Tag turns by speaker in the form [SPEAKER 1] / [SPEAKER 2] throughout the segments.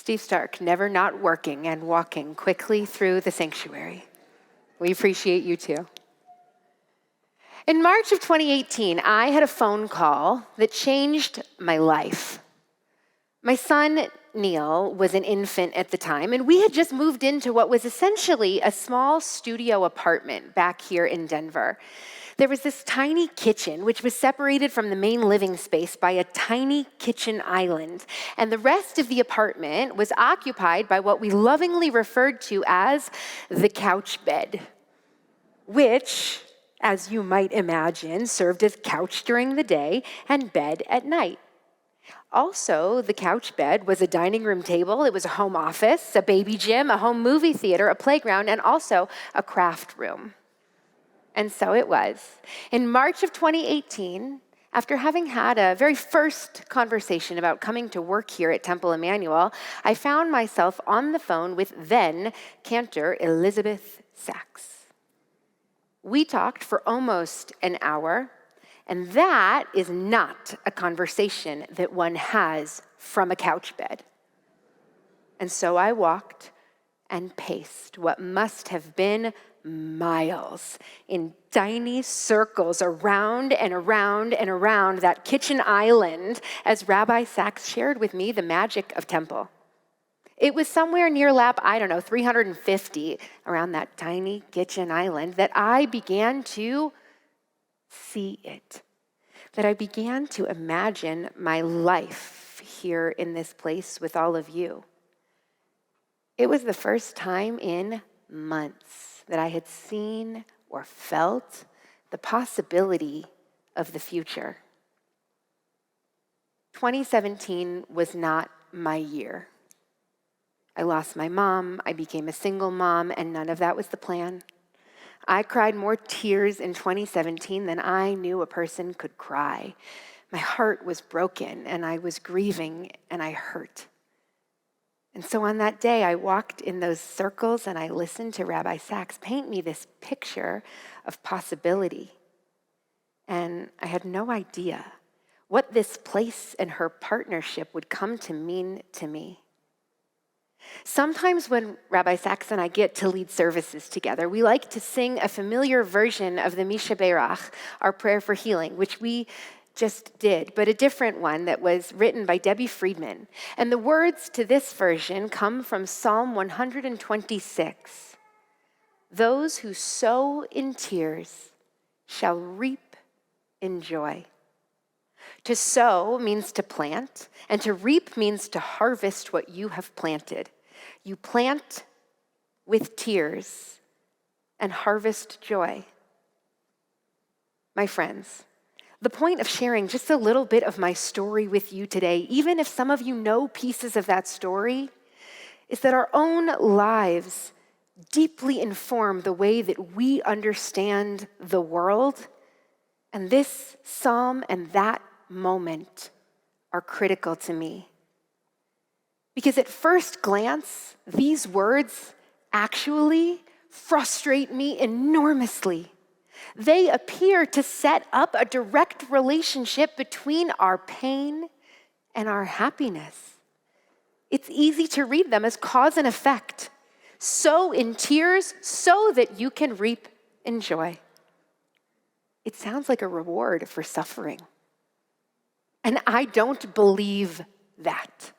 [SPEAKER 1] Steve Stark, never not working and walking quickly through the sanctuary. We appreciate you too. In March of 2018, I had a phone call that changed my life. My son, Neil, was an infant at the time, and we had just moved into what was essentially a small studio apartment back here in Denver. There was this tiny kitchen, which was separated from the main living space by a tiny kitchen island, and the rest of the apartment was occupied by what we lovingly referred to as the couch bed, which, as you might imagine, served as couch during the day and bed at night. Also, the couch bed was a dining room table, it was a home office, a baby gym, a home movie theater, a playground, and also a craft room. And so it was. In March of 2018, after having had a very first conversation about coming to work here at Temple Emanuel, I found myself on the phone with then cantor Elizabeth Sachs. We talked for almost an hour, and that is not a conversation that one has from a couch bed. And so I walked and paced what must have been miles in tiny circles around and around and around that kitchen island as Rabbi Sachs shared with me the magic of Temple. It was somewhere near lap, 350 around that tiny kitchen island that I began to see it, that I began to imagine my life here in this place with all of you. It was the first time in months that I had seen or felt the possibility of the future. 2017 was not my year. I lost my mom, I became a single mom, and none of that was the plan. I cried more tears in 2017 than I knew a person could cry. My heart was broken, and I was grieving, and I hurt. And so on that day, I walked in those circles and I listened to Rabbi Sachs paint me this picture of possibility. And I had no idea what this place and her partnership would come to mean to me. Sometimes when Rabbi Sachs and I get to lead services together, we like to sing a familiar version of the Misha Beirach, our prayer for healing, which we just did, but a different one that was written by Debbie Friedman. And the words to this version come from Psalm 126. Those who sow in tears shall reap in joy. To sow means to plant, and to reap means to harvest what you have planted. You plant with tears and harvest joy. My friends, the point of sharing just a little bit of my story with you today, even if some of you know pieces of that story, is that our own lives deeply inform the way that we understand the world, and this psalm and that moment are critical to me. Because at first glance, these words actually frustrate me enormously. They appear to set up a direct relationship between our pain and our happiness. It's easy to read them as cause and effect. Sow in tears so that you can reap in joy. It sounds like a reward for suffering. And I don't believe that.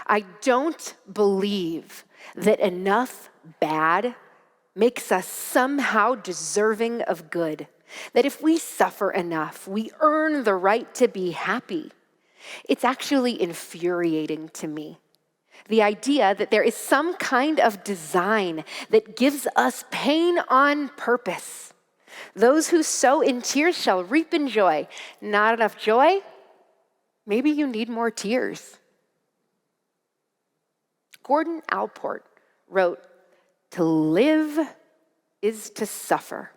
[SPEAKER 1] I don't believe that enough bad makes us somehow deserving of good. That if we suffer enough, we earn the right to be happy. It's actually infuriating to me. The idea that there is some kind of design that gives us pain on purpose. Those who sow in tears shall reap in joy. Not enough joy? Maybe you need more tears. Gordon Allport wrote, "To live is to suffer."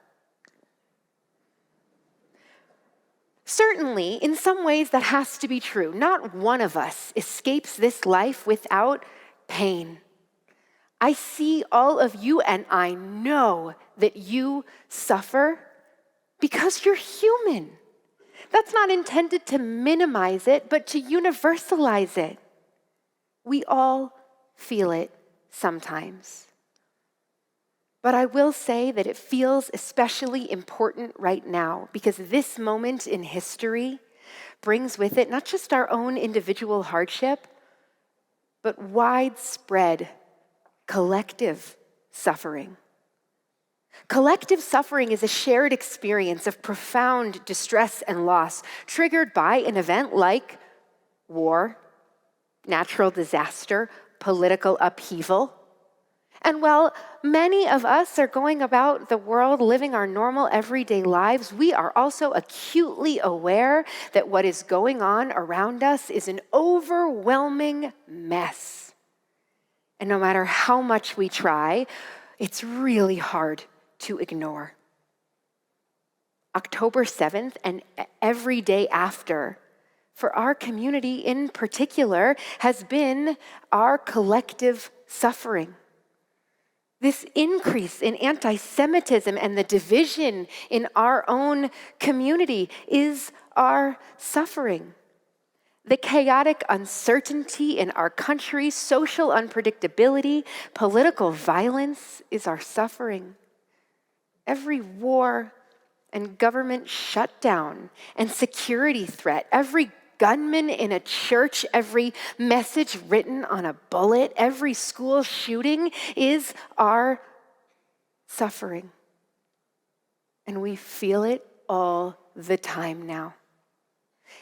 [SPEAKER 1] Certainly, in some ways, that has to be true. Not one of us escapes this life without pain. I see all of you, and I know that you suffer because you're human. That's not intended to minimize it, but to universalize it. We all feel it sometimes. But I will say that it feels especially important right now because this moment in history brings with it not just our own individual hardship, but widespread collective suffering. Collective suffering is a shared experience of profound distress and loss triggered by an event like war, natural disaster, political upheaval. And while many of us are going about the world living our normal everyday lives, we are also acutely aware that what is going on around us is an overwhelming mess. And no matter how much we try, it's really hard to ignore. October 7th and every day after, for our community in particular, has been our collective suffering. This increase in anti-Semitism and the division in our own community is our suffering. The chaotic uncertainty in our country, social unpredictability, political violence is our suffering. Every war and government shutdown and security threat, every gunman in a church, every message written on a bullet, every school shooting is our suffering. And we feel it all the time now.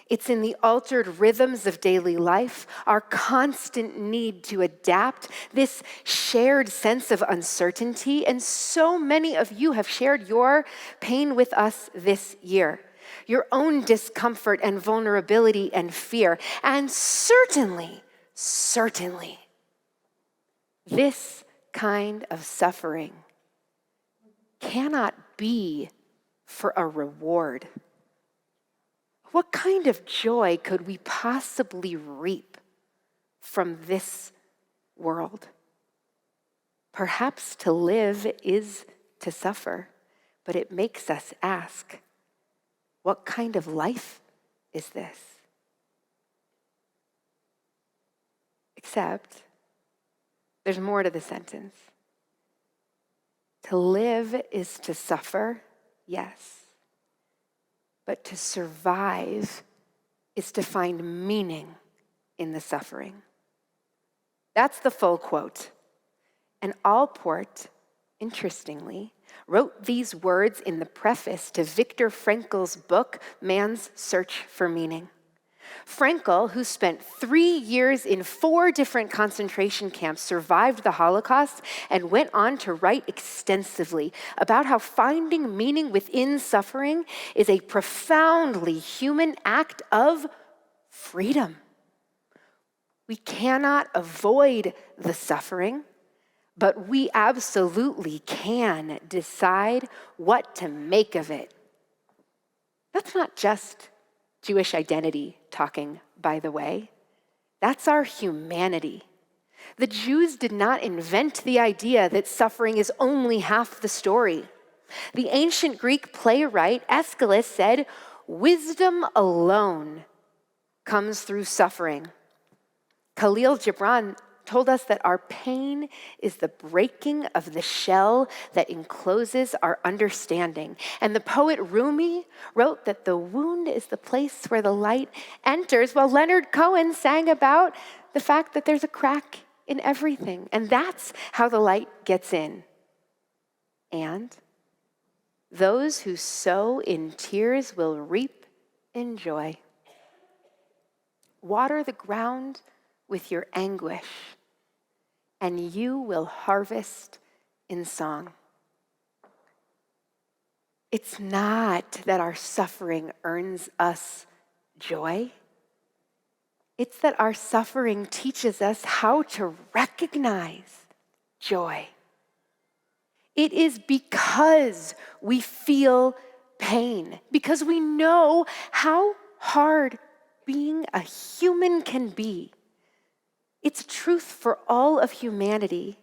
[SPEAKER 1] It's in the altered rhythms of daily life, our constant need to adapt, this shared sense of uncertainty, and so many of you have shared your pain with us this year. Your own discomfort and vulnerability and fear. And certainly, this kind of suffering cannot be for a reward. What kind of joy could we possibly reap from this world? Perhaps to live is to suffer, but it makes us ask, what kind of life is this? Except, there's more to the sentence. To live is to suffer, yes. But to survive is to find meaning in the suffering. That's the full quote. And Allport, interestingly, wrote these words in the preface to Viktor Frankl's book, Man's Search for Meaning. Frankl, who spent 3 years in 4 different concentration camps, survived the Holocaust and went on to write extensively about how finding meaning within suffering is a profoundly human act of freedom. We cannot avoid the suffering, but we absolutely can decide what to make of it. That's not just Jewish identity talking, by the way. That's our humanity. The Jews did not invent the idea that suffering is only half the story. The ancient Greek playwright Aeschylus said, "Wisdom alone comes through suffering." Khalil Gibran told us that our pain is the breaking of the shell that encloses our understanding. And the poet Rumi wrote that the wound is the place where the light enters, while Leonard Cohen sang about the fact that there's a crack in everything. And that's how the light gets in. And those who sow in tears will reap in joy. Water the ground with your anguish, and you will harvest in song. It's not that our suffering earns us joy. It's that our suffering teaches us how to recognize joy. It is because we feel pain, because we know how hard being a human can be. It's truth for all of humanity.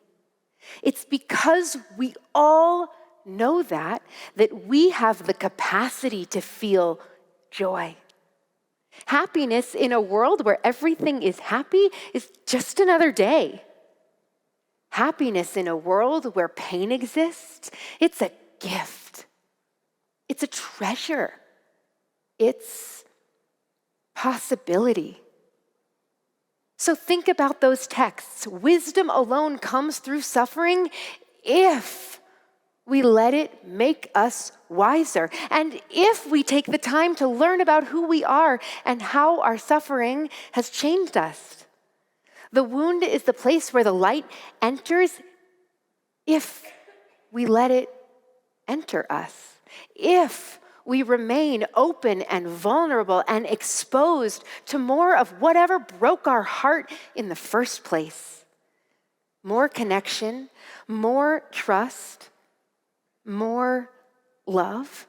[SPEAKER 1] It's because we all know that we have the capacity to feel joy. Happiness in a world where everything is happy is just another day. happiness in a world where pain exists, it's a gift. It's a treasure. It's possibility. So think about those texts. Wisdom alone comes through suffering if we let it make us wiser. And if we take the time to learn about who we are and how our suffering has changed us. The wound is the place where the light enters if we let it enter us. If we remain open and vulnerable and exposed to more of whatever broke our heart in the first place. More connection, more trust, more love.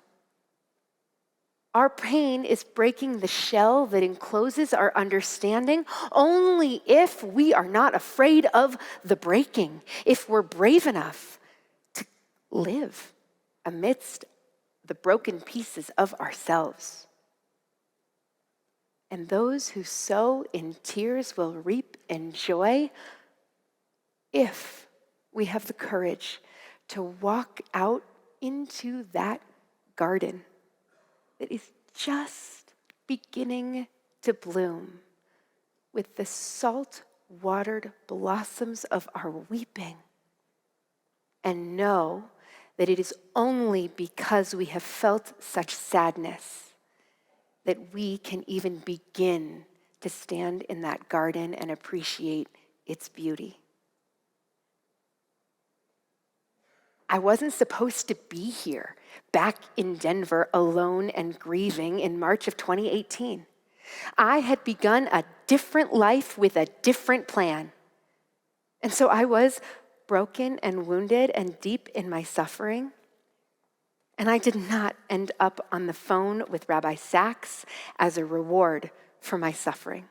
[SPEAKER 1] Our pain is breaking the shell that encloses our understanding only if we are not afraid of the breaking, if we're brave enough to live amidst the broken pieces of ourselves. And those who sow in tears will reap in joy if we have the courage to walk out into that garden that is just beginning to bloom with the salt-watered blossoms of our weeping, and know that it is only because we have felt such sadness that we can even begin to stand in that garden and appreciate its beauty. I wasn't supposed to be here, back in Denver, alone and grieving in March of 2018. I had begun a different life with a different plan. And so I was broken and wounded and deep in my suffering. And I did not end up on the phone with Rabbi Sachs as a reward for my suffering.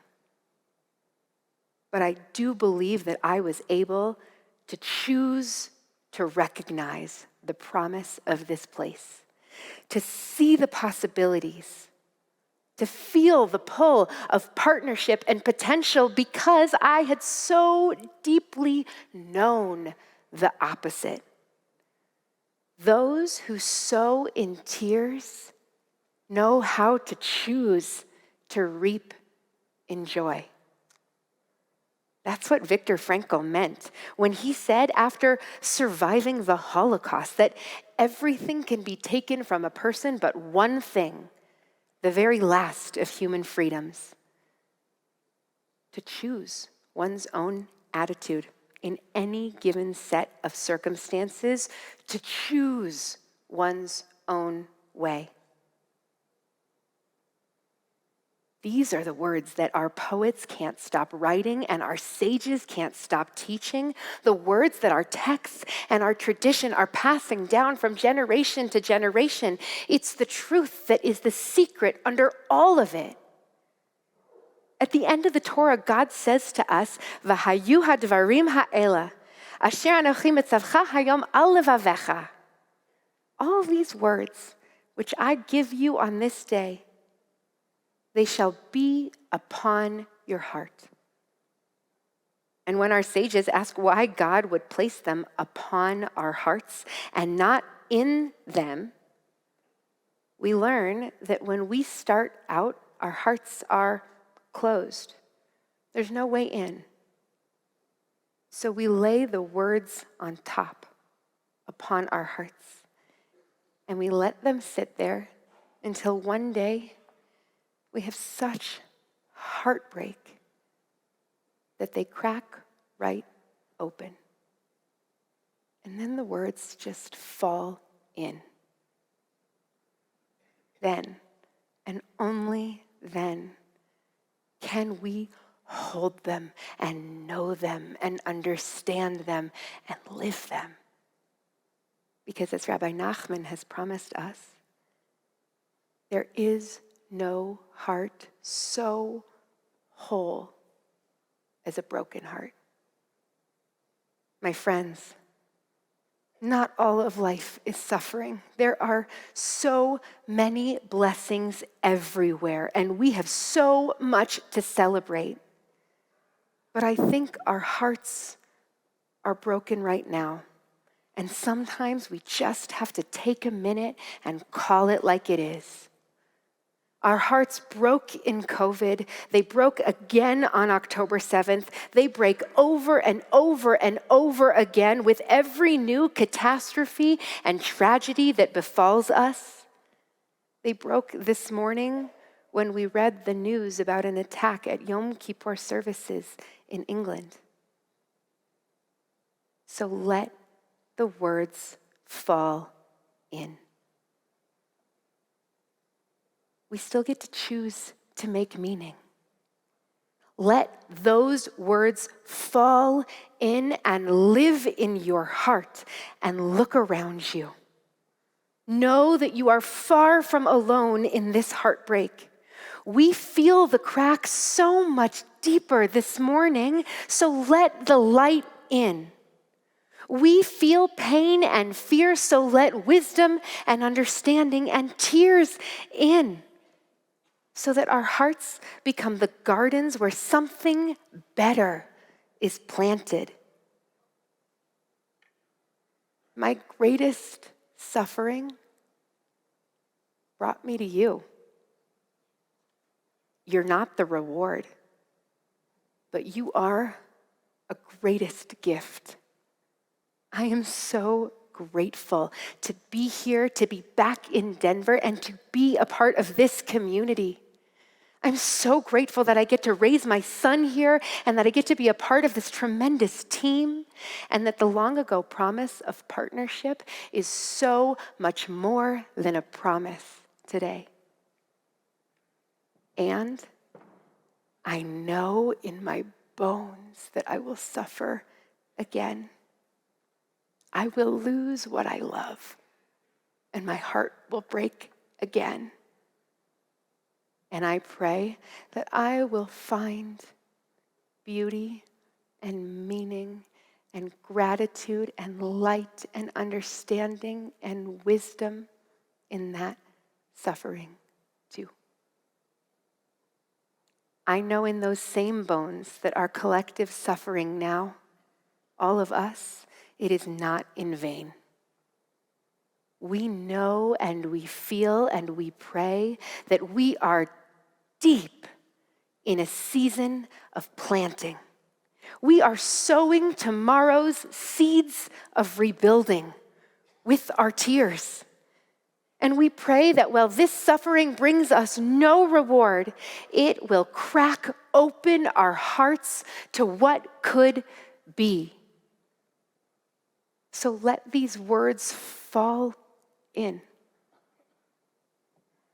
[SPEAKER 1] But I do believe that I was able to choose to recognize the promise of this place, to see the possibilities, to feel the pull of partnership and potential because I had so deeply known the opposite. Those who sow in tears know how to choose to reap in joy. That's what Viktor Frankl meant when he said, after surviving the Holocaust, that everything can be taken from a person but one thing, the very last of human freedoms: to choose one's own attitude in any given set of circumstances, to choose one's own way. These are the words that our poets can't stop writing and our sages can't stop teaching, the words that our texts and our tradition are passing down from generation to generation. It's the truth that is the secret under all of it. At the end of the Torah, God says to us, "V'hayu hadvarim ha'ela, asher anochi mitzavcha hayom al levavecha." All these words, which I give you on this day, they shall be upon your heart. And when our sages ask why God would place them upon our hearts and not in them, we learn that when we start out, our hearts are closed. There's no way in. So we lay the words on top upon our hearts, and we let them sit there until one day we have such heartbreak that they crack right open. And then the words just fall in. Then, and only then, can we hold them and know them and understand them and live them. Because as Rabbi Nachman has promised us, there is no heart so whole as a broken heart. My friends, not all of life is suffering. There are so many blessings everywhere, and we have so much to celebrate. But I think our hearts are broken right now. And sometimes we just have to take a minute and call it like it is. Our hearts broke in COVID. They broke again on October 7th. They break over and over and over again with every new catastrophe and tragedy that befalls us. They broke this morning when we read the news about an attack at Yom Kippur services in England. So let the words fall in. We still get to choose to make meaning. Let those words fall in and live in your heart and look around you. Know that you are far from alone in this heartbreak. We feel the cracks so much deeper this morning, so let the light in. We feel pain and fear, so let wisdom and understanding and tears in, so that our hearts become the gardens where something better is planted. My greatest suffering brought me to you. You're not the reward, but you are a greatest gift. I am so grateful to be here, to be back in Denver, and to be a part of this community. I'm so grateful that I get to raise my son here and that I get to be a part of this tremendous team, and that the long ago promise of partnership is so much more than a promise today. And I know in my bones that I will suffer again. I will lose what I love, and my heart will break again. And I pray that I will find beauty and meaning and gratitude and light and understanding and wisdom in that suffering too. I know in those same bones that our collective suffering now, all of us, it is not in vain. We know and we feel and we pray that we are deep in a season of planting. We are sowing tomorrow's seeds of rebuilding with our tears. And we pray that while this suffering brings us no reward, it will crack open our hearts to what could be. So let these words fall in.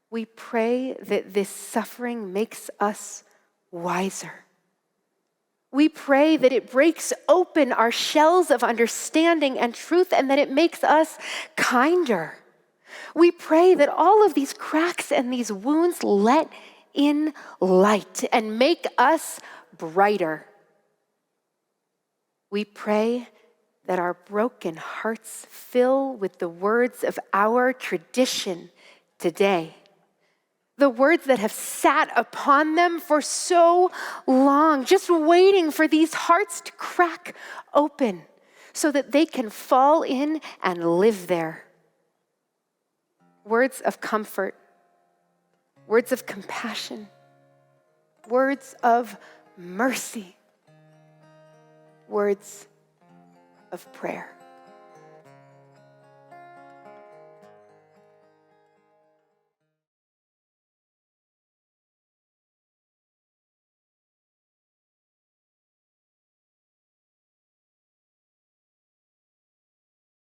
[SPEAKER 1] We pray that this suffering makes us wiser. We pray that it breaks open our shells of understanding and truth, and that it makes us kinder. We pray that all of these cracks and these wounds let in light and make us brighter. We pray that our broken hearts fill with the words of our tradition today. The words that have sat upon them for so long, just waiting for these hearts to crack open so that they can fall in and live there. Words of comfort, words of compassion, words of mercy, words of prayer.